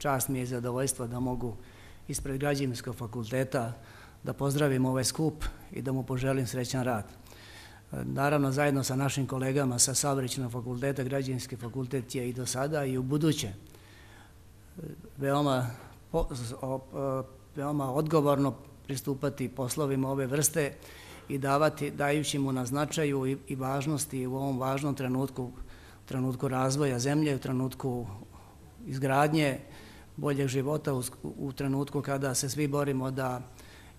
čast mi je i zadovoljstvo da mogu ispred Građevinskog fakulteta da pozdravim ovaj skup i da mu poželim srećan rad. Naravno, zajedno sa našim kolegama sa Saobraćajnog fakulteta, Građevinski fakultet je i do sada i u buduće veoma odgovorno pristupati poslovima ove vrste i dajući mu na značaju i važnosti u ovom važnom trenutku razvoja zemlje, u trenutku izgradnje boljeg života, u trenutku kada se svi borimo da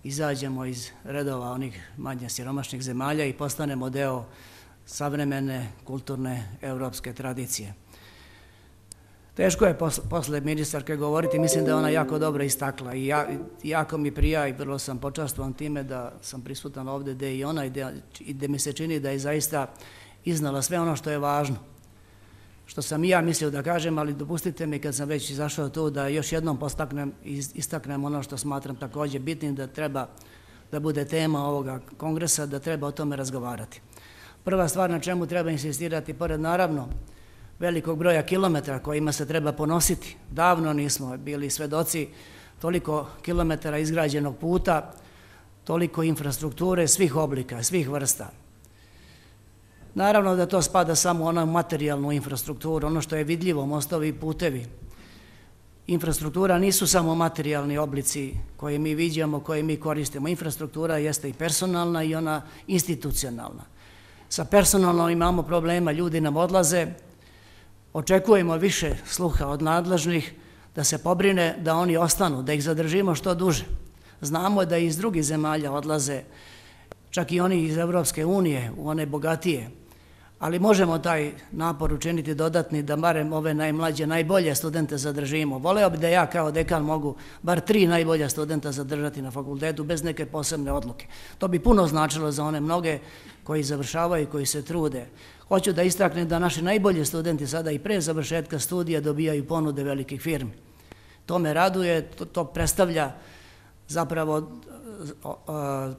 izađemo iz redova onih manje siromašnih zemalja i postanemo deo savremene, kulturne, evropske tradicije. Teško je posle ministarke govoriti, mislim da je ona jako dobro istakla i jako mi prija i vrlo sam počastvovan time da sam prisutan ovde gde i ona i gde mi se čini da je zaista iznala sve ono što je važno. Što sam i ja mislio da kažem, ali dopustite mi kad sam već izašao tu da još jednom istaknem ono što smatram takođe bitnim da treba da bude tema ovoga kongresa, da treba o tome razgovarati. Prva stvar na čemu treba insistirati, pored naravno velikog broja kilometara kojima se treba ponositi, davno nismo bili svedoci toliko kilometara izgrađenog puta, toliko infrastrukture svih oblika, svih vrsta. Naravno da to spada samo u onu materijalnu infrastrukturu, ono što je vidljivo, mostovi i putevi. Infrastruktura nisu samo materijalni oblici koje mi viđamo, koje mi koristimo. Infrastruktura jeste i personalna i ona institucionalna. Sa personalnom imamo problema, ljudi nam odlaze, očekujemo više sluha od nadležnih da se pobrine da oni ostanu, da ih zadržimo što duže. Znamo da iz drugih zemalja odlaze, čak i oni iz Evropske unije, u one bogatije, ali možemo taj napor učiniti dodatni da barem ove najmlađe, najbolje studente zadržimo. Voleo bi da ja kao dekan mogu bar 3 najbolja studenta zadržati na fakultetu bez neke posebne odluke. To bi puno značilo za one mnoge koji završavaju i koji se trude. Hoću da istaknem da naši najbolji studenti sada i pre završetka studija dobijaju ponude velikih firmi. To me raduje, to predstavlja zapravo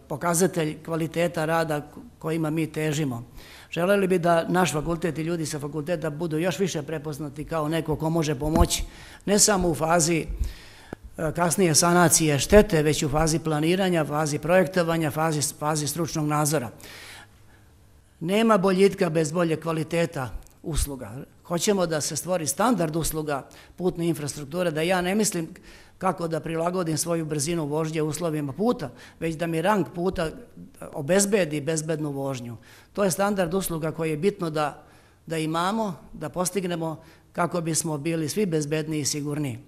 pokazatelj kvaliteta rada kojima mi težimo. Želeli bi da naš fakultet i ljudi sa fakulteta budu još više prepoznati kao neko ko može pomoći, ne samo u fazi kasnije sanacije štete, već u fazi planiranja, fazi projektovanja, fazi stručnog nadzora. Nema boljitka bez bolje kvaliteta usluga. Hoćemo da se stvori standard usluga putne infrastrukture, da ja ne mislim kako da prilagodim svoju brzinu vožnje uslovima puta, već da mi rang puta obezbedi bezbednu vožnju. To je standard usluga koji je bitno da imamo, da postignemo kako bismo bili svi bezbedniji i sigurniji.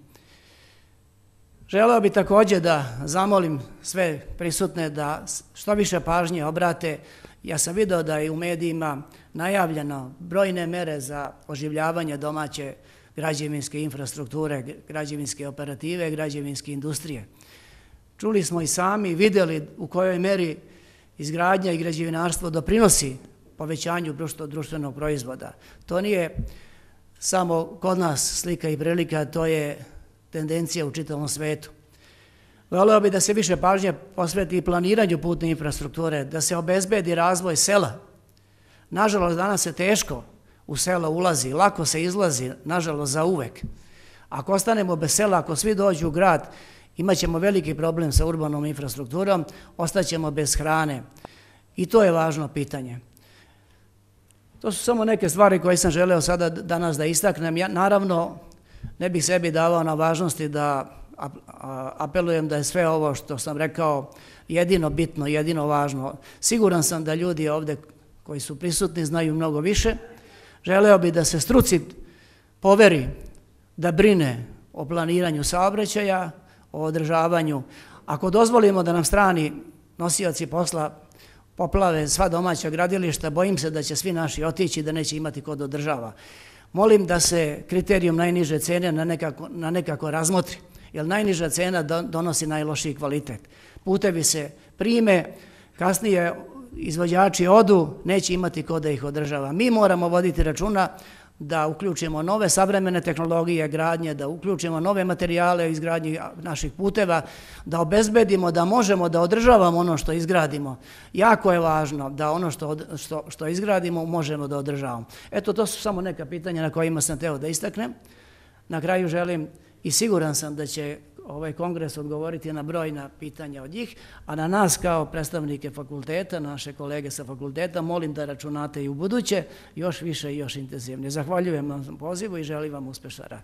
Želeo bih takođe da zamolim sve prisutne da što više pažnje obrate. Ja sam video da je u medijima najavljeno brojne mere za oživljavanje domaće građevinske infrastrukture, građevinske operative, građevinske industrije. Čuli smo i sami, videli u kojoj meri izgradnja i građevinarstvo doprinosi povećanju društvenog proizvoda. To nije samo kod nas slika i prilika, to je tendencija u čitavom svetu. Voleo bi da se više pažnje posveti i planiranju putne infrastrukture, da se obezbedi razvoj sela. Nažalost, danas se teško u selo ulazi, lako se izlazi, nažalost, za uvek. Ako ostanemo bez sela, ako svi dođu u grad, imat ćemo veliki problem sa urbanom infrastrukturom, ostaćemo bez hrane. I to je važno pitanje. To su samo neke stvari koje sam želeo sada danas da istaknem. Ja, naravno, ne bih sebi davao na važnosti da apelujem da je sve ovo što sam rekao jedino bitno, jedino važno. Siguran sam da ljudi ovde koji su prisutni znaju mnogo više. Želeo bih da se struci poveri da brine o planiranju saobraćaja, o održavanju. Ako dozvolimo da nam strani nosioci posla poplave sva domaća gradilišta, bojim se da će svi naši otići i da neće imati ko da održava. Molim da se kriterijum najniže cene na nekako razmotri, jer najniža cena donosi najlošiji kvalitet. Putevi se prime, kasnije izvođači odu, neće imati ko da ih održava. Mi moramo voditi računa da uključimo nove savremene tehnologije gradnje, da uključimo nove materijale u izgradnji naših puteva, da obezbedimo da možemo da održavamo ono što izgradimo. Jako je važno da ono što izgradimo možemo da održavamo. Eto, to su samo neka pitanja na kojima sam teo da istaknem. Na kraju želim i siguran sam da će ovaj kongres odgovoriti na brojna pitanja od njih, a na nas kao predstavnike fakulteta, naše kolege sa fakulteta, molim da računate i u buduće još više i još intenzivnije. Zahvaljujem vam na pozivu i želim vam uspešan rad.